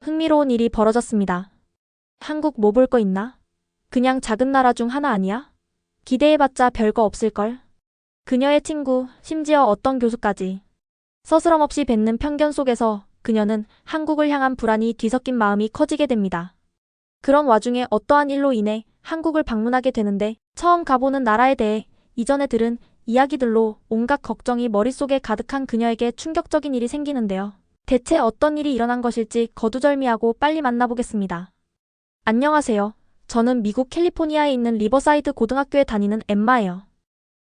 흥미로운 일이 벌어졌습니다. 한국 뭐 볼 거 있나? 그냥 작은 나라 중 하나 아니야? 기대해봤자 별거 없을걸? 그녀의 친구, 심지어 어떤 교수까지 서스럼없이 뱉는 편견 속에서 그녀는 한국을 향한 불안이 뒤섞인 마음이 커지게 됩니다. 그런 와중에 어떠한 일로 인해 한국을 방문하게 되는데 처음 가보는 나라에 대해 이전에 들은 이야기들로 온갖 걱정이 머릿속에 가득한 그녀에게 충격적인 일이 생기는데요. 대체 어떤 일이 일어난 것일지 거두절미하고 빨리 만나보겠습니다. 안녕하세요. 저는 미국 캘리포니아에 있는 리버사이드 고등학교에 다니는 엠마예요.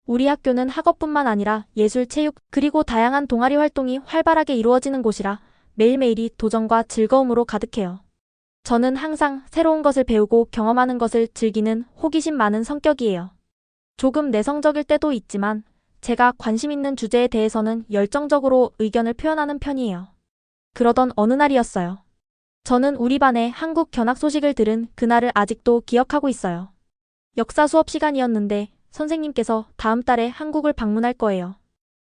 우리 학교는 학업뿐만 아니라 예술, 체육, 그리고 다양한 동아리 활동이 활발하게 이루어지는 곳이라 매일매일이 도전과 즐거움으로 가득해요. 저는 항상 새로운 것을 배우고 경험하는 것을 즐기는 호기심 많은 성격이에요. 조금 내성적일 때도 있지만 제가 관심 있는 주제에 대해서는 열정적으로 의견을 표현하는 편이에요. 그러던 어느 날이었어요. 저는 우리 반의 한국 견학 소식을 들은 그날을 아직도 기억하고 있어요. 역사 수업 시간이었는데 선생님께서 다음 달에 한국을 방문할 거예요.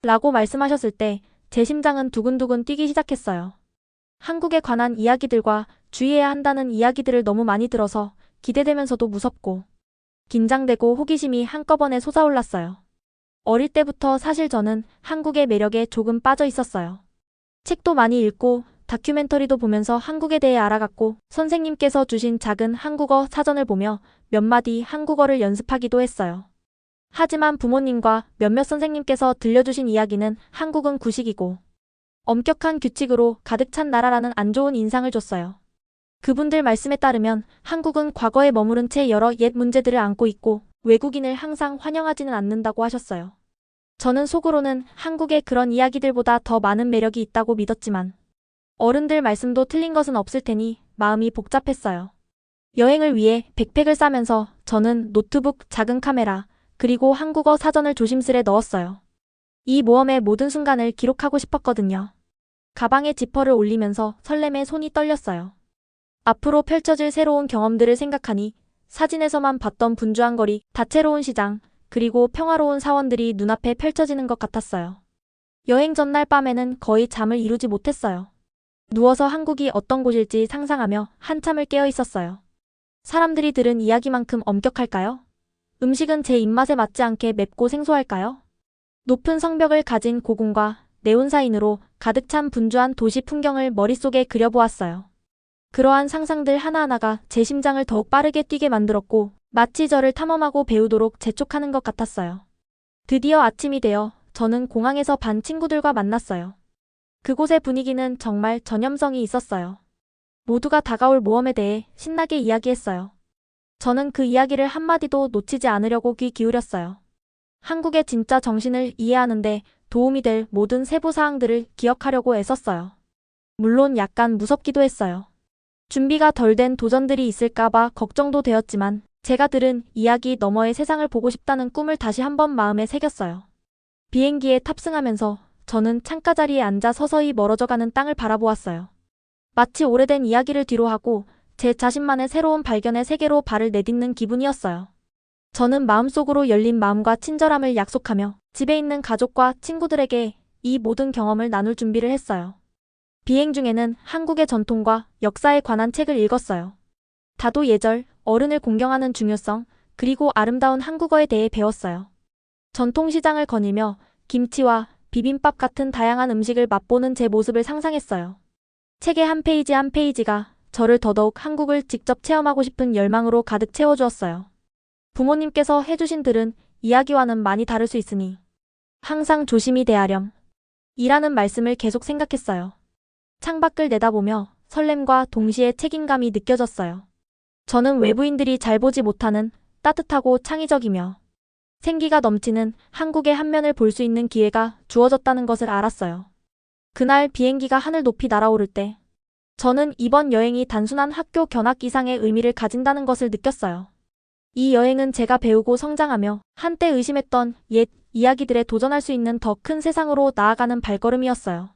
라고 말씀하셨을 때 제 심장은 두근두근 뛰기 시작했어요. 한국에 관한 이야기들과 주의해야 한다는 이야기들을 너무 많이 들어서 기대되면서도 무섭고 긴장되고 호기심이 한꺼번에 솟아올랐어요. 어릴 때부터 사실 저는 한국의 매력에 조금 빠져 있었어요. 책도 많이 읽고 다큐멘터리도 보면서 한국에 대해 알아갔고 선생님께서 주신 작은 한국어 사전을 보며 몇 마디 한국어를 연습하기도 했어요. 하지만 부모님과 몇몇 선생님께서 들려주신 이야기는 한국은 구식이고 엄격한 규칙으로 가득 찬 나라라는 안 좋은 인상을 줬어요. 그분들 말씀에 따르면 한국은 과거에 머무른 채 여러 옛 문제들을 안고 있고 외국인을 항상 환영하지는 않는다고 하셨어요. 저는 속으로는 한국에 그런 이야기들보다 더 많은 매력이 있다고 믿었지만 어른들 말씀도 틀린 것은 없을 테니 마음이 복잡했어요. 여행을 위해 백팩을 싸면서 저는 노트북, 작은 카메라, 그리고 한국어 사전을 조심스레 넣었어요. 이 모험의 모든 순간을 기록하고 싶었거든요. 가방에 지퍼를 올리면서 설렘에 손이 떨렸어요. 앞으로 펼쳐질 새로운 경험들을 생각하니 사진에서만 봤던 분주한 거리, 다채로운 시장, 그리고 평화로운 사원들이 눈앞에 펼쳐지는 것 같았어요. 여행 전날 밤에는 거의 잠을 이루지 못했어요. 누워서 한국이 어떤 곳일지 상상하며 한참을 깨어 있었어요. 사람들이 들은 이야기만큼 엄격할까요? 음식은 제 입맛에 맞지 않게 맵고 생소할까요? 높은 성벽을 가진 고궁과 네온사인으로 가득 찬 분주한 도시 풍경을 머릿속에 그려보았어요. 그러한 상상들 하나하나가 제 심장을 더욱 빠르게 뛰게 만들었고 마치 저를 탐험하고 배우도록 재촉하는 것 같았어요. 드디어 아침이 되어 저는 공항에서 반 친구들과 만났어요. 그곳의 분위기는 정말 전염성이 있었어요. 모두가 다가올 모험에 대해 신나게 이야기했어요. 저는 그 이야기를 한마디도 놓치지 않으려고 귀 기울였어요. 한국의 진짜 정신을 이해하는데 도움이 될 모든 세부 사항들을 기억하려고 애썼어요. 물론 약간 무섭기도 했어요. 준비가 덜 된 도전들이 있을까봐 걱정도 되었지만 제가 들은 이야기 너머의 세상을 보고 싶다는 꿈을 다시 한번 마음에 새겼어요. 비행기에 탑승하면서 저는 창가 자리에 앉아 서서히 멀어져가는 땅을 바라보았어요. 마치 오래된 이야기를 뒤로하고 제 자신만의 새로운 발견의 세계로 발을 내딛는 기분이었어요. 저는 마음속으로 열린 마음과 친절함을 약속하며 집에 있는 가족과 친구들에게 이 모든 경험을 나눌 준비를 했어요. 비행 중에는 한국의 전통과 역사에 관한 책을 읽었어요. 다도 예절, 어른을 공경하는 중요성, 그리고 아름다운 한국어에 대해 배웠어요. 전통시장을 거닐며 김치와 비빔밥 같은 다양한 음식을 맛보는 제 모습을 상상했어요. 책의 한 페이지 한 페이지가 저를 더더욱 한국을 직접 체험하고 싶은 열망으로 가득 채워주었어요. 부모님께서 해주신 들은 이야기와는 많이 다를 수 있으니 항상 조심히 대하렴. 이라는 말씀을 계속 생각했어요. 창밖을 내다보며 설렘과 동시에 책임감이 느껴졌어요. 저는 외부인들이 잘 보지 못하는 따뜻하고 창의적이며 생기가 넘치는 한국의 한 면을 볼 수 있는 기회가 주어졌다는 것을 알았어요. 그날 비행기가 하늘 높이 날아오를 때 저는 이번 여행이 단순한 학교 견학 이상의 의미를 가진다는 것을 느꼈어요. 이 여행은 제가 배우고 성장하며 한때 의심했던 옛 이야기들에 도전할 수 있는 더 큰 세상으로 나아가는 발걸음이었어요.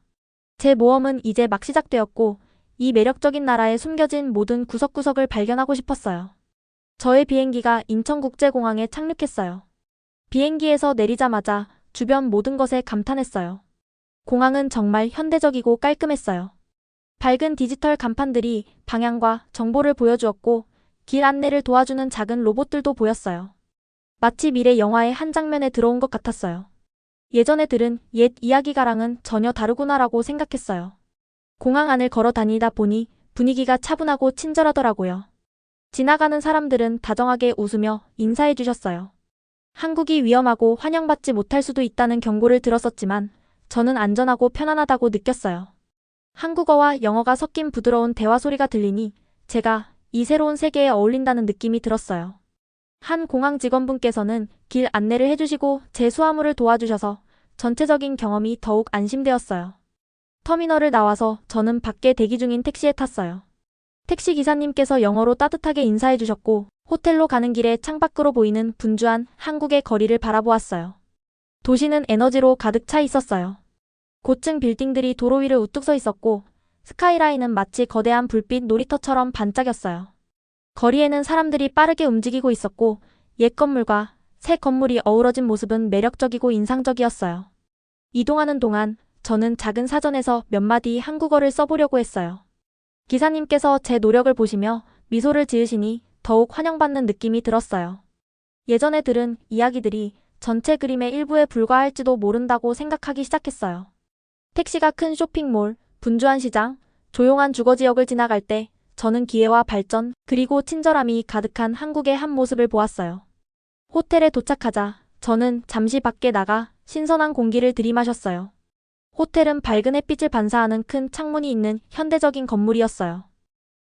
제 모험은 이제 막 시작되었고 이 매력적인 나라에 숨겨진 모든 구석구석을 발견하고 싶었어요. 저의 비행기가 인천국제공항에 착륙했어요. 비행기에서 내리자마자 주변 모든 것에 감탄했어요. 공항은 정말 현대적이고 깔끔했어요. 밝은 디지털 간판들이 방향과 정보를 보여주었고 길 안내를 도와주는 작은 로봇들도 보였어요. 마치 미래 영화의 한 장면에 들어온 것 같았어요. 예전에 들은 옛 이야기가랑은 전혀 다르구나라고 생각했어요. 공항 안을 걸어 다니다 보니 분위기가 차분하고 친절하더라고요. 지나가는 사람들은 다정하게 웃으며 인사해 주셨어요. 한국이 위험하고 환영받지 못할 수도 있다는 경고를 들었었지만 저는 안전하고 편안하다고 느꼈어요. 한국어와 영어가 섞인 부드러운 대화 소리가 들리니 제가 이 새로운 세계에 어울린다는 느낌이 들었어요. 한 공항 직원분께서는 길 안내를 해주시고 제 수화물을 도와주셔서 전체적인 경험이 더욱 안심되었어요. 터미널을 나와서 저는 밖에 대기 중인 택시에 탔어요. 택시 기사님께서 영어로 따뜻하게 인사해 주셨고 호텔로 가는 길에 창밖으로 보이는 분주한 한국의 거리를 바라보았어요. 도시는 에너지로 가득 차 있었어요. 고층 빌딩들이 도로 위를 우뚝 서 있었고 스카이라인은 마치 거대한 불빛 놀이터처럼 반짝였어요. 거리에는 사람들이 빠르게 움직이고 있었고 옛 건물과 새 건물이 어우러진 모습은 매력적이고 인상적이었어요. 이동하는 동안 저는 작은 사전에서 몇 마디 한국어를 써보려고 했어요. 기사님께서 제 노력을 보시며 미소를 지으시니 더욱 환영받는 느낌이 들었어요. 예전에 들은 이야기들이 전체 그림의 일부에 불과할지도 모른다고 생각하기 시작했어요. 택시가 큰 쇼핑몰, 분주한 시장, 조용한 주거지역을 지나갈 때 저는 기회와 발전, 그리고 친절함이 가득한 한국의 한 모습을 보았어요. 호텔에 도착하자 저는 잠시 밖에 나가 신선한 공기를 들이마셨어요. 호텔은 밝은 햇빛을 반사하는 큰 창문이 있는 현대적인 건물이었어요.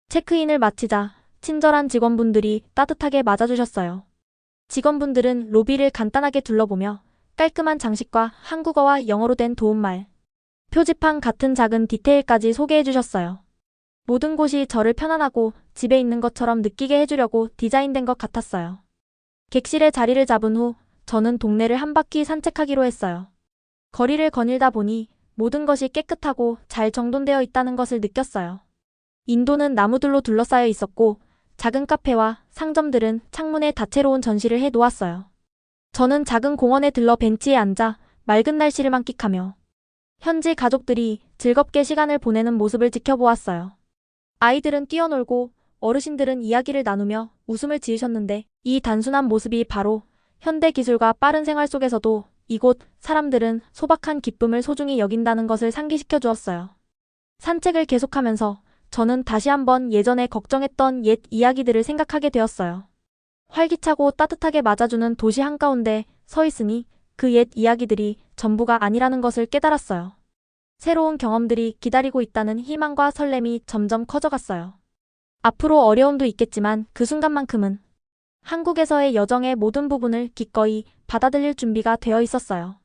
체크인을 마치자 친절한 직원분들이 따뜻하게 맞아주셨어요. 직원분들은 로비를 간단하게 둘러보며 깔끔한 장식과 한국어와 영어로 된 도움말, 표지판 같은 작은 디테일까지 소개해 주셨어요. 모든 곳이 저를 편안하고 집에 있는 것처럼 느끼게 해주려고 디자인된 것 같았어요. 객실에 자리를 잡은 후 저는 동네를 한 바퀴 산책하기로 했어요. 거리를 거닐다 보니 모든 것이 깨끗하고 잘 정돈되어 있다는 것을 느꼈어요. 인도는 나무들로 둘러싸여 있었고 작은 카페와 상점들은 창문에 다채로운 전시를 해 놓았어요. 저는 작은 공원에 들러 벤치에 앉아 맑은 날씨를 만끽하며 현지 가족들이 즐겁게 시간을 보내는 모습을 지켜보았어요. 아이들은 뛰어놀고 어르신들은 이야기를 나누며 웃음을 지으셨는데 이 단순한 모습이 바로 현대 기술과 빠른 생활 속에서도 이곳 사람들은 소박한 기쁨을 소중히 여긴다는 것을 상기시켜 주었어요. 산책을 계속하면서 저는 다시 한번 예전에 걱정했던 옛 이야기들을 생각하게 되었어요. 활기차고 따뜻하게 맞아주는 도시 한가운데 서 있으니 그 옛 이야기들이 전부가 아니라는 것을 깨달았어요. 새로운 경험들이 기다리고 있다는 희망과 설렘이 점점 커져갔어요. 앞으로 어려움도 있겠지만 그 순간만큼은 한국에서의 여정의 모든 부분을 기꺼이 받아들일 준비가 되어 있었어요.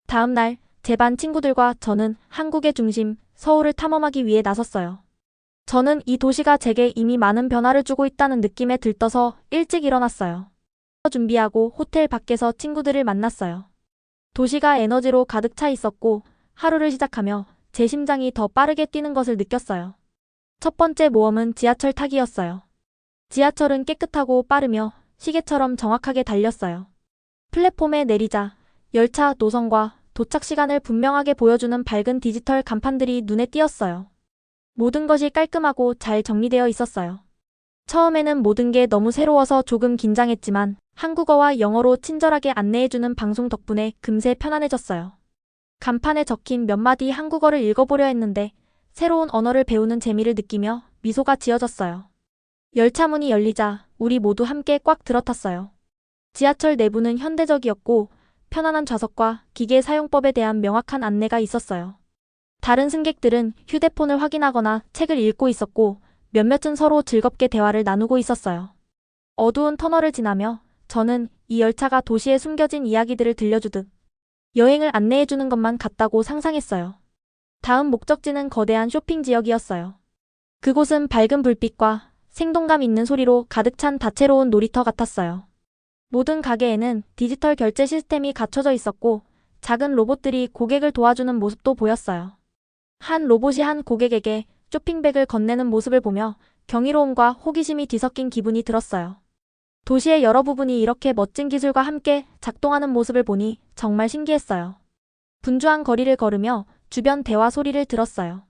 다음 날 제 반 친구들과 저는 한국의 중심 서울을 탐험하기 위해 나섰어요. 저는 이 도시가 제게 이미 많은 변화를 주고 있다는 느낌에 들떠서 일찍 일어났어요. 준비하고 호텔 밖에서 친구들을 만났어요. 도시가 에너지로 가득 차 있었고 하루를 시작하며 제 심장이 더 빠르게 뛰는 것을 느꼈어요. 첫 번째 모험은 지하철 타기였어요. 지하철은 깨끗하고 빠르며 시계처럼 정확하게 달렸어요. 플랫폼에 내리자 열차 노선과 도착 시간을 분명하게 보여주는 밝은 디지털 간판들이 눈에 띄었어요. 모든 것이 깔끔하고 잘 정리되어 있었어요. 처음에는 모든 게 너무 새로워서 조금 긴장했지만 한국어와 영어로 친절하게 안내해주는 방송 덕분에 금세 편안해졌어요. 간판에 적힌 몇 마디 한국어를 읽어보려 했는데 새로운 언어를 배우는 재미를 느끼며 미소가 지어졌어요. 열차 문이 열리자 우리 모두 함께 꽉 들어탔어요. 지하철 내부는 현대적이었고 편안한 좌석과 기계 사용법에 대한 명확한 안내가 있었어요. 다른 승객들은 휴대폰을 확인하거나 책을 읽고 있었고 몇몇은 서로 즐겁게 대화를 나누고 있었어요. 어두운 터널을 지나며 저는 이 열차가 도시에 숨겨진 이야기들을 들려주듯 여행을 안내해주는 것만 같다고 상상했어요. 다음 목적지는 거대한 쇼핑 지역이었어요. 그곳은 밝은 불빛과 생동감 있는 소리로 가득 찬 다채로운 놀이터 같았어요. 모든 가게에는 디지털 결제 시스템이 갖춰져 있었고 작은 로봇들이 고객을 도와주는 모습도 보였어요. 한 로봇이 한 고객에게 쇼핑백을 건네는 모습을 보며 경이로움과 호기심이 뒤섞인 기분이 들었어요. 도시의 여러 부분이 이렇게 멋진 기술과 함께 작동하는 모습을 보니 정말 신기했어요. 분주한 거리를 걸으며 주변 대화 소리를 들었어요.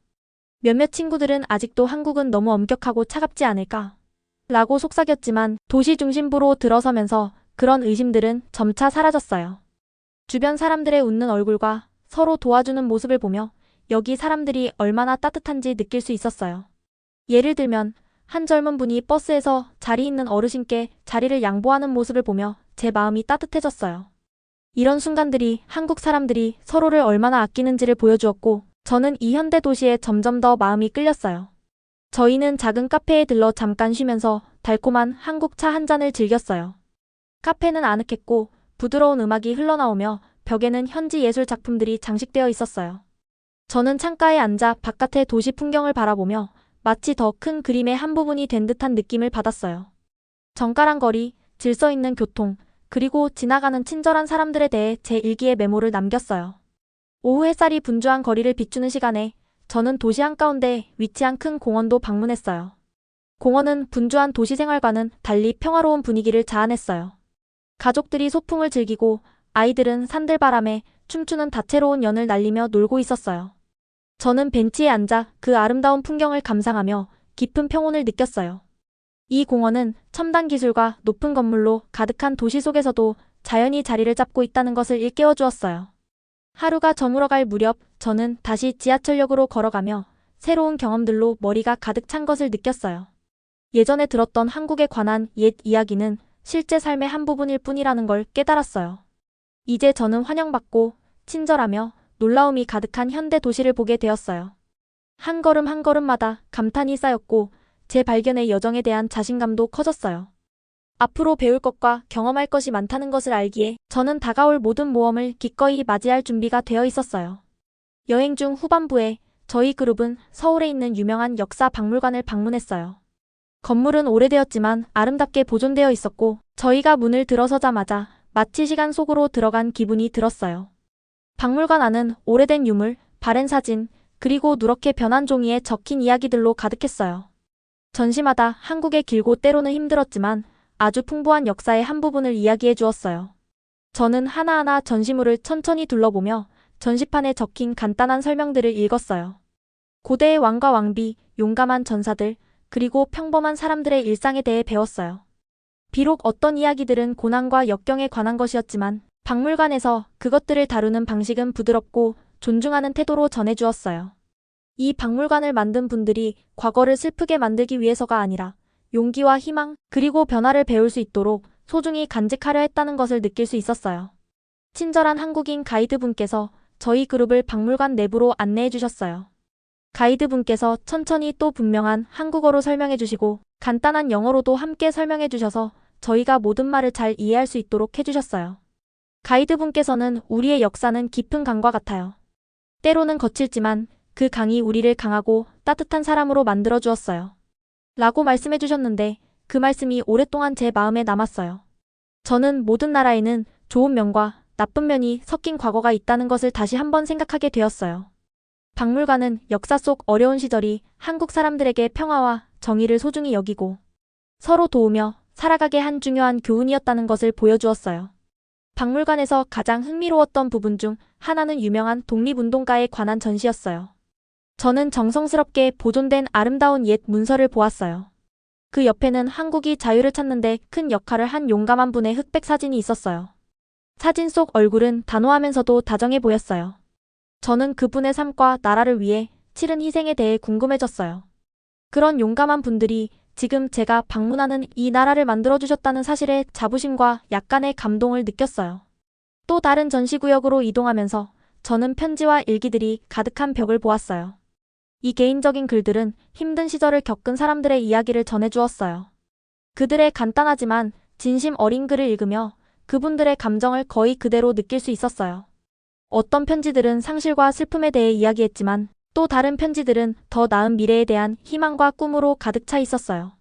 몇몇 친구들은 아직도 한국은 너무 엄격하고 차갑지 않을까? 라고 속삭였지만 도시 중심부로 들어서면서 그런 의심들은 점차 사라졌어요. 주변 사람들의 웃는 얼굴과 서로 도와주는 모습을 보며 여기 사람들이 얼마나 따뜻한지 느낄 수 있었어요. 예를 들면 한 젊은 분이 버스에서 자리 있는 어르신께 자리를 양보하는 모습을 보며 제 마음이 따뜻해졌어요. 이런 순간들이 한국 사람들이 서로를 얼마나 아끼는지를 보여주었고 저는 이 현대 도시에 점점 더 마음이 끌렸어요. 저희는 작은 카페에 들러 잠깐 쉬면서 달콤한 한국 차 한 잔을 즐겼어요. 카페는 아늑했고 부드러운 음악이 흘러나오며 벽에는 현지 예술 작품들이 장식되어 있었어요. 저는 창가에 앉아 바깥의 도시 풍경을 바라보며 마치 더 큰 그림의 한 부분이 된 듯한 느낌을 받았어요. 정갈한 거리, 질서 있는 교통, 그리고 지나가는 친절한 사람들에 대해 제 일기에 메모를 남겼어요. 오후 햇살이 분주한 거리를 비추는 시간에 저는 도시 한가운데 위치한 큰 공원도 방문했어요. 공원은 분주한 도시 생활과는 달리 평화로운 분위기를 자아냈어요. 가족들이 소풍을 즐기고 아이들은 산들바람에 춤추는 다채로운 연을 날리며 놀고 있었어요. 저는 벤치에 앉아 그 아름다운 풍경을 감상하며 깊은 평온을 느꼈어요. 이 공원은 첨단 기술과 높은 건물로 가득한 도시 속에서도 자연이 자리를 잡고 있다는 것을 일깨워 주었어요. 하루가 저물어갈 무렵 저는 다시 지하철역으로 걸어가며 새로운 경험들로 머리가 가득 찬 것을 느꼈어요. 예전에 들었던 한국에 관한 옛 이야기는 실제 삶의 한 부분일 뿐이라는 걸 깨달았어요. 이제 저는 환영받고 친절하며 놀라움이 가득한 현대 도시를 보게 되었어요. 한 걸음 한 걸음마다 감탄이 쌓였고 제 발견의 여정에 대한 자신감도 커졌어요. 앞으로 배울 것과 경험할 것이 많다는 것을 알기에 저는 다가올 모든 모험을 기꺼이 맞이할 준비가 되어 있었어요. 여행 중 후반부에 저희 그룹은 서울에 있는 유명한 역사 박물관을 방문했어요. 건물은 오래되었지만 아름답게 보존되어 있었고 저희가 문을 들어서자마자 마치 시간 속으로 들어간 기분이 들었어요. 박물관 안은 오래된 유물, 바랜 사진, 그리고 누렇게 변한 종이에 적힌 이야기들로 가득했어요. 전시마다 한국의 길고 때로는 힘들었지만 아주 풍부한 역사의 한 부분을 이야기해 주었어요. 저는 하나하나 전시물을 천천히 둘러보며 전시판에 적힌 간단한 설명들을 읽었어요. 고대의 왕과 왕비, 용감한 전사들, 그리고 평범한 사람들의 일상에 대해 배웠어요. 비록 어떤 이야기들은 고난과 역경에 관한 것이었지만 박물관에서 그것들을 다루는 방식은 부드럽고 존중하는 태도로 전해주었어요. 이 박물관을 만든 분들이 과거를 슬프게 만들기 위해서가 아니라 용기와 희망, 그리고 변화를 배울 수 있도록 소중히 간직하려 했다는 것을 느낄 수 있었어요. 친절한 한국인 가이드분께서 저희 그룹을 박물관 내부로 안내해 주셨어요. 가이드분께서 천천히 또 분명한 한국어로 설명해 주시고 간단한 영어로도 함께 설명해 주셔서 저희가 모든 말을 잘 이해할 수 있도록 해주셨어요. 가이드분께서는 우리의 역사는 깊은 강과 같아요. 때로는 거칠지만 그 강이 우리를 강하고 따뜻한 사람으로 만들어 주었어요. 라고 말씀해 주셨는데 그 말씀이 오랫동안 제 마음에 남았어요. 저는 모든 나라에는 좋은 면과 나쁜 면이 섞인 과거가 있다는 것을 다시 한번 생각하게 되었어요. 박물관은 역사 속 어려운 시절이 한국 사람들에게 평화와 정의를 소중히 여기고 서로 도우며 살아가게 한 중요한 교훈이었다는 것을 보여주었어요. 박물관에서 가장 흥미로웠던 부분 중 하나는 유명한 독립운동가에 관한 전시였어요. 저는 정성스럽게 보존된 아름다운 옛 문서를 보았어요. 그 옆에는 한국이 자유를 찾는 데 큰 역할을 한 용감한 분의 흑백 사진이 있었어요. 사진 속 얼굴은 단호하면서도 다정해 보였어요. 저는 그분의 삶과 나라를 위해 치른 희생에 대해 궁금해졌어요. 그런 용감한 분들이 지금 제가 방문하는 이 나라를 만들어주셨다는 사실에 자부심과 약간의 감동을 느꼈어요. 또 다른 전시구역으로 이동하면서 저는 편지와 일기들이 가득한 벽을 보았어요. 이 개인적인 글들은 힘든 시절을 겪은 사람들의 이야기를 전해주었어요. 그들의 간단하지만 진심 어린 글을 읽으며 그분들의 감정을 거의 그대로 느낄 수 있었어요. 어떤 편지들은 상실과 슬픔에 대해 이야기했지만 또 다른 편지들은 더 나은 미래에 대한 희망과 꿈으로 가득 차 있었어요.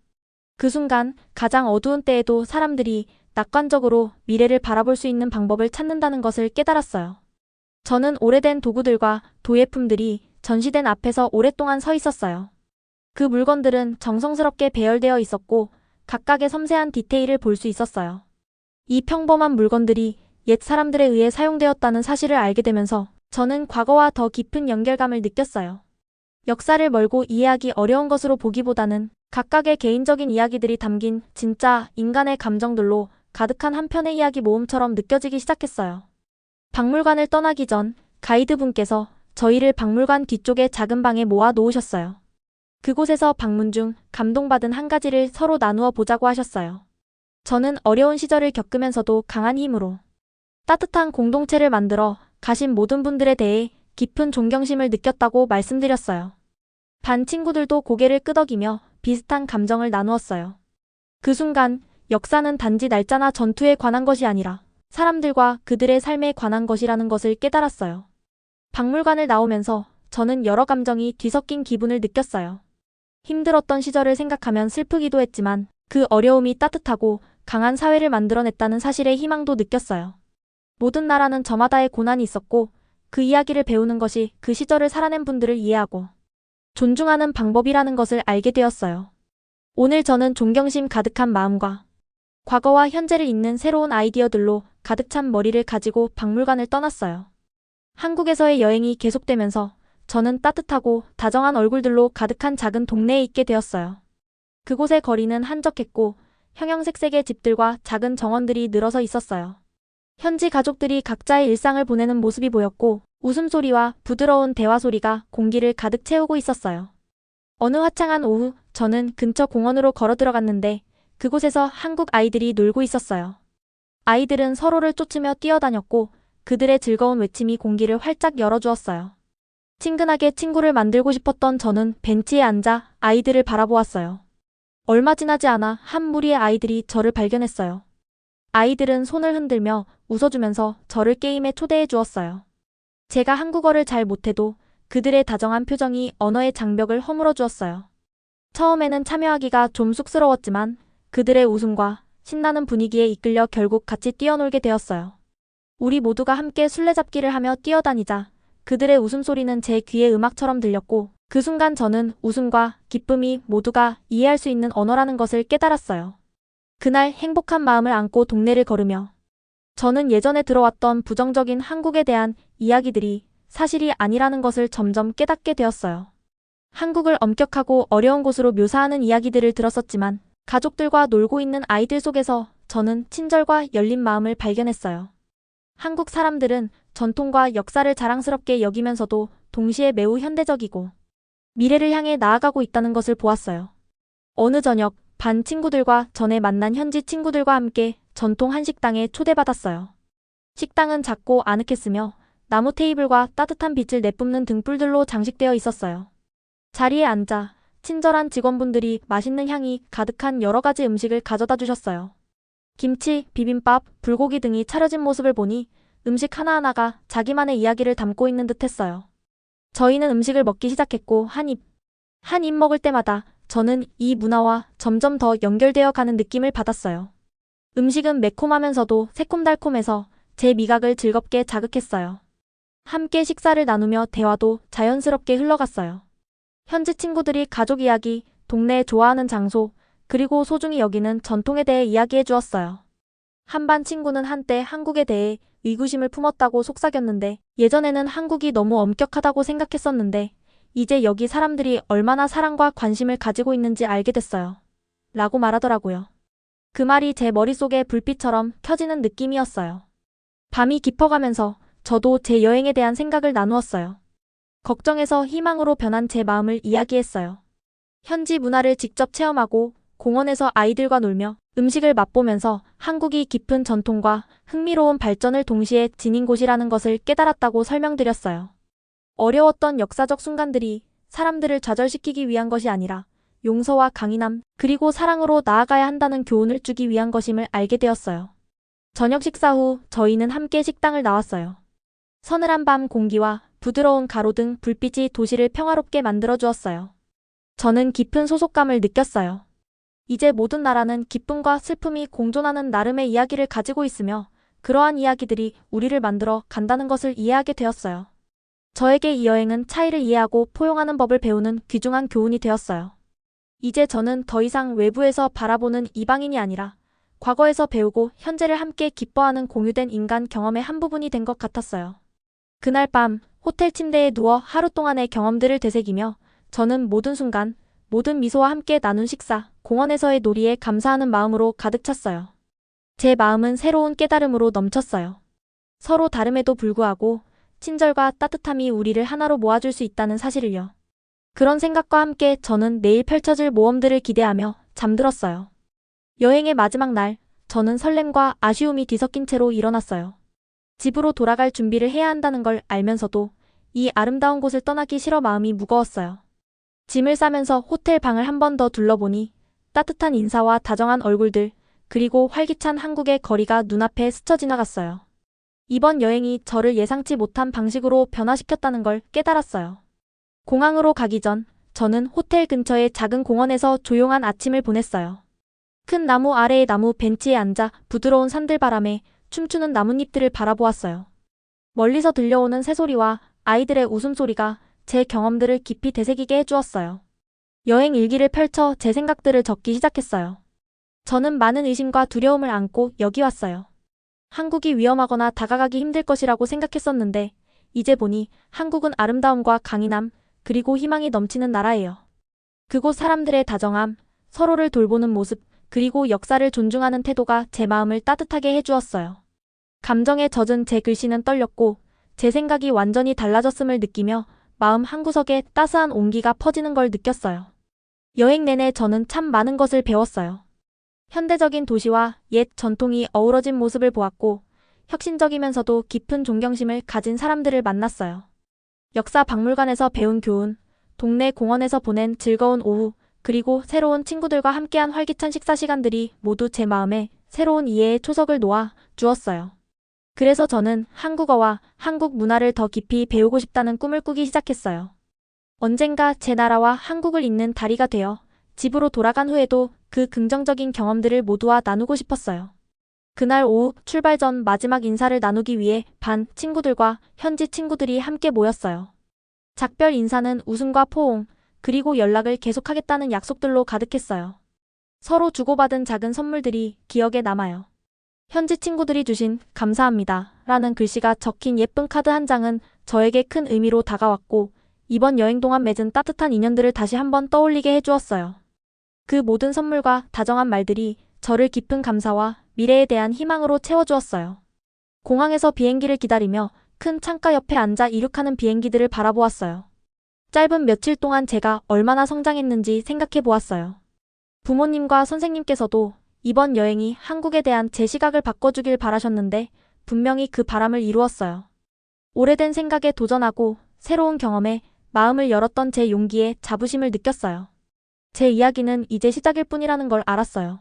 그 순간 가장 어두운 때에도 사람들이 낙관적으로 미래를 바라볼 수 있는 방법을 찾는다는 것을 깨달았어요. 저는 오래된 도구들과 도예품들이 전시된 앞에서 오랫동안 서 있었어요. 그 물건들은 정성스럽게 배열되어 있었고 각각의 섬세한 디테일을 볼 수 있었어요. 이 평범한 물건들이 옛 사람들에 의해 사용되었다는 사실을 알게 되면서 저는 과거와 더 깊은 연결감을 느꼈어요. 역사를 멀고 이해하기 어려운 것으로 보기보다는 각각의 개인적인 이야기들이 담긴 진짜 인간의 감정들로 가득한 한 편의 이야기 모음처럼 느껴지기 시작했어요. 박물관을 떠나기 전 가이드분께서 저희를 박물관 뒤쪽의 작은 방에 모아 놓으셨어요. 그곳에서 방문 중 감동받은 한 가지를 서로 나누어 보자고 하셨어요. 저는 어려운 시절을 겪으면서도 강한 힘으로 따뜻한 공동체를 만들어 가신 모든 분들에 대해 깊은 존경심을 느꼈다고 말씀드렸어요. 반 친구들도 고개를 끄덕이며 비슷한 감정을 나누었어요. 그 순간 역사는 단지 날짜나 전투에 관한 것이 아니라 사람들과 그들의 삶에 관한 것이라는 것을 깨달았어요. 박물관을 나오면서 저는 여러 감정이 뒤섞인 기분을 느꼈어요. 힘들었던 시절을 생각하면 슬프기도 했지만 그 어려움이 따뜻하고 강한 사회를 만들어냈다는 사실에 희망도 느꼈어요. 모든 나라는 저마다의 고난이 있었고 그 이야기를 배우는 것이 그 시절을 살아낸 분들을 이해하고 존중하는 방법이라는 것을 알게 되었어요. 오늘 저는 존경심 가득한 마음과 과거와 현재를 잇는 새로운 아이디어들로 가득 찬 머리를 가지고 박물관을 떠났어요. 한국에서의 여행이 계속되면서 저는 따뜻하고 다정한 얼굴들로 가득한 작은 동네에 있게 되었어요. 그곳의 거리는 한적했고 형형색색의 집들과 작은 정원들이 늘어서 있었어요. 현지 가족들이 각자의 일상을 보내는 모습이 보였고 웃음소리와 부드러운 대화 소리가 공기를 가득 채우고 있었어요. 어느 화창한 오후, 저는 근처 공원으로 걸어 들어갔는데 그곳에서 한국 아이들이 놀고 있었어요. 아이들은 서로를 쫓으며 뛰어다녔고 그들의 즐거운 외침이 공기를 활짝 열어주었어요. 친근하게 친구를 만들고 싶었던 저는 벤치에 앉아 아이들을 바라보았어요. 얼마 지나지 않아 한 무리의 아이들이 저를 발견했어요. 아이들은 손을 흔들며 웃어주면서 저를 게임에 초대해 주었어요. 제가 한국어를 잘 못해도 그들의 다정한 표정이 언어의 장벽을 허물어 주었어요. 처음에는 참여하기가 좀 쑥스러웠지만 그들의 웃음과 신나는 분위기에 이끌려 결국 같이 뛰어놀게 되었어요. 우리 모두가 함께 술래잡기를 하며 뛰어다니자 그들의 웃음소리는 제 귀에 음악처럼 들렸고 그 순간 저는 웃음과 기쁨이 모두가 이해할 수 있는 언어라는 것을 깨달았어요. 그날 행복한 마음을 안고 동네를 걸으며 저는 예전에 들어왔던 부정적인 한국에 대한 이야기들이 사실이 아니라는 것을 점점 깨닫게 되었어요. 한국을 엄격하고 어려운 곳으로 묘사하는 이야기들을 들었었지만 가족들과 놀고 있는 아이들 속에서 저는 친절과 열린 마음을 발견했어요. 한국 사람들은 전통과 역사를 자랑스럽게 여기면서도 동시에 매우 현대적이고 미래를 향해 나아가고 있다는 것을 보았어요. 어느 저녁 반 친구들과 전에 만난 현지 친구들과 함께 전통 한식당에 초대받았어요. 식당은 작고 아늑했으며 나무 테이블과 따뜻한 빛을 내뿜는 등불들로 장식되어 있었어요. 자리에 앉아 친절한 직원분들이 맛있는 향이 가득한 여러 가지 음식을 가져다 주셨어요. 김치, 비빔밥, 불고기 등이 차려진 모습을 보니 음식 하나하나가 자기만의 이야기를 담고 있는 듯 했어요. 저희는 음식을 먹기 시작했고 한 입 먹을 때마다 저는 이 문화와 점점 더 연결되어 가는 느낌을 받았어요. 음식은 매콤하면서도 새콤달콤해서 제 미각을 즐겁게 자극했어요. 함께 식사를 나누며 대화도 자연스럽게 흘러갔어요. 현지 친구들이 가족 이야기, 동네에 좋아하는 장소, 그리고 소중히 여기는 전통에 대해 이야기해 주었어요. 한반 친구는 한때 한국에 대해 의구심을 품었다고 속삭였는데 예전에는 한국이 너무 엄격하다고 생각했었는데 이제 여기 사람들이 얼마나 사랑과 관심을 가지고 있는지 알게 됐어요. 라고 말하더라고요. 그 말이 제 머릿속에 불빛처럼 켜지는 느낌이었어요. 밤이 깊어가면서 저도 제 여행에 대한 생각을 나누었어요. 걱정에서 희망으로 변한 제 마음을 이야기했어요. 현지 문화를 직접 체험하고 공원에서 아이들과 놀며 음식을 맛보면서 한국이 깊은 전통과 흥미로운 발전을 동시에 지닌 곳이라는 것을 깨달았다고 설명드렸어요. 어려웠던 역사적 순간들이 사람들을 좌절시키기 위한 것이 아니라 용서와 강인함, 그리고 사랑으로 나아가야 한다는 교훈을 주기 위한 것임을 알게 되었어요. 저녁 식사 후 저희는 함께 식당을 나왔어요. 서늘한 밤 공기와 부드러운 가로등 불빛이 도시를 평화롭게 만들어 주었어요. 저는 깊은 소속감을 느꼈어요. 이제 모든 나라는 기쁨과 슬픔이 공존하는 나름의 이야기를 가지고 있으며 그러한 이야기들이 우리를 만들어 간다는 것을 이해하게 되었어요. 저에게 이 여행은 차이를 이해하고 포용하는 법을 배우는 귀중한 교훈이 되었어요. 이제 저는 더 이상 외부에서 바라보는 이방인이 아니라 과거에서 배우고 현재를 함께 기뻐하는 공유된 인간 경험의 한 부분이 된 것 같았어요. 그날 밤 호텔 침대에 누워 하루 동안의 경험들을 되새기며 저는 모든 순간, 모든 미소와 함께 나눈 식사, 공원에서의 놀이에 감사하는 마음으로 가득 찼어요. 제 마음은 새로운 깨달음으로 넘쳤어요. 서로 다름에도 불구하고 친절과 따뜻함이 우리를 하나로 모아줄 수 있다는 사실을요. 그런 생각과 함께 저는 내일 펼쳐질 모험들을 기대하며 잠들었어요. 여행의 마지막 날, 저는 설렘과 아쉬움이 뒤섞인 채로 일어났어요. 집으로 돌아갈 준비를 해야 한다는 걸 알면서도 이 아름다운 곳을 떠나기 싫어 마음이 무거웠어요. 짐을 싸면서 호텔 방을 한 번 더 둘러보니 따뜻한 인사와 다정한 얼굴들, 그리고 활기찬 한국의 거리가 눈앞에 스쳐 지나갔어요. 이번 여행이 저를 예상치 못한 방식으로 변화시켰다는 걸 깨달았어요. 공항으로 가기 전, 저는 호텔 근처의 작은 공원에서 조용한 아침을 보냈어요. 큰 나무 아래의 나무 벤치에 앉아 부드러운 산들바람에 춤추는 나뭇잎들을 바라보았어요. 멀리서 들려오는 새소리와 아이들의 웃음소리가 제 경험들을 깊이 되새기게 해주었어요. 여행 일기를 펼쳐 제 생각들을 적기 시작했어요. 저는 많은 의심과 두려움을 안고 여기 왔어요. 한국이 위험하거나 다가가기 힘들 것이라고 생각했었는데 이제 보니 한국은 아름다움과 강인함, 그리고 희망이 넘치는 나라예요. 그곳 사람들의 다정함, 서로를 돌보는 모습, 그리고 역사를 존중하는 태도가 제 마음을 따뜻하게 해주었어요. 감정에 젖은 제 글씨는 떨렸고 제 생각이 완전히 달라졌음을 느끼며 마음 한구석에 따스한 온기가 퍼지는 걸 느꼈어요. 여행 내내 저는 참 많은 것을 배웠어요. 현대적인 도시와 옛 전통이 어우러진 모습을 보았고 혁신적이면서도 깊은 존경심을 가진 사람들을 만났어요. 역사 박물관에서 배운 교훈, 동네 공원에서 보낸 즐거운 오후, 그리고 새로운 친구들과 함께한 활기찬 식사 시간들이 모두 제 마음에 새로운 이해의 초석을 놓아 주었어요. 그래서 저는 한국어와 한국 문화를 더 깊이 배우고 싶다는 꿈을 꾸기 시작했어요. 언젠가 제 나라와 한국을 잇는 다리가 되어 집으로 돌아간 후에도 그 긍정적인 경험들을 모두와 나누고 싶었어요. 그날 오후 출발 전 마지막 인사를 나누기 위해 반 친구들과 현지 친구들이 함께 모였어요. 작별 인사는 웃음과 포옹, 그리고 연락을 계속하겠다는 약속들로 가득했어요. 서로 주고받은 작은 선물들이 기억에 남아요. 현지 친구들이 주신 감사합니다 라는 글씨가 적힌 예쁜 카드 한 장은 저에게 큰 의미로 다가왔고 이번 여행 동안 맺은 따뜻한 인연들을 다시 한번 떠올리게 해주었어요. 그 모든 선물과 다정한 말들이 저를 깊은 감사와 미래에 대한 희망으로 채워주었어요. 공항에서 비행기를 기다리며 큰 창가 옆에 앉아 이륙하는 비행기들을 바라보았어요. 짧은 며칠 동안 제가 얼마나 성장했는지 생각해 보았어요. 부모님과 선생님께서도 이번 여행이 한국에 대한 제 시각을 바꿔주길 바라셨는데 분명히 그 바람을 이루었어요. 오래된 생각에 도전하고 새로운 경험에 마음을 열었던 제 용기에 자부심을 느꼈어요. 제 이야기는 이제 시작일 뿐이라는 걸 알았어요.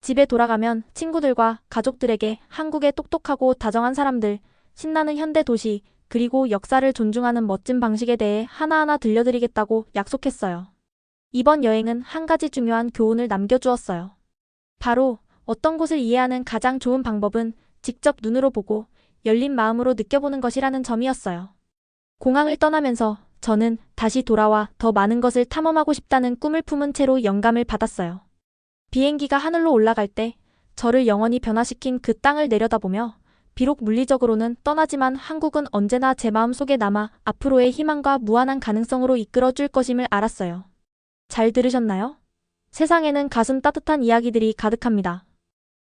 집에 돌아가면 친구들과 가족들에게 한국의 똑똑하고 다정한 사람들, 신나는 현대 도시, 그리고 역사를 존중하는 멋진 방식에 대해 하나하나 들려드리겠다고 약속했어요. 이번 여행은 한 가지 중요한 교훈을 남겨주었어요. 바로 어떤 곳을 이해하는 가장 좋은 방법은 직접 눈으로 보고 열린 마음으로 느껴보는 것이라는 점이었어요. 공항을 떠나면서 저는 다시 돌아와 더 많은 것을 탐험하고 싶다는 꿈을 품은 채로 영감을 받았어요. 비행기가 하늘로 올라갈 때 저를 영원히 변화시킨 그 땅을 내려다보며 비록 물리적으로는 떠나지만 한국은 언제나 제 마음속에 남아 앞으로의 희망과 무한한 가능성으로 이끌어줄 것임을 알았어요. 잘 들으셨나요? 세상에는 가슴 따뜻한 이야기들이 가득합니다.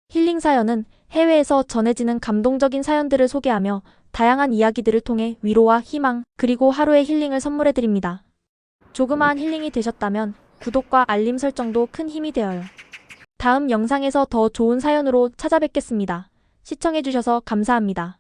힐링 사연은 해외에서 전해지는 감동적인 사연들을 소개하며 다양한 이야기들을 통해 위로와 희망, 그리고 하루의 힐링을 선물해드립니다. 조그마한 힐링이 되셨다면 구독과 알림 설정도 큰 힘이 되어요. 다음 영상에서 더 좋은 사연으로 찾아뵙겠습니다. 시청해주셔서 감사합니다.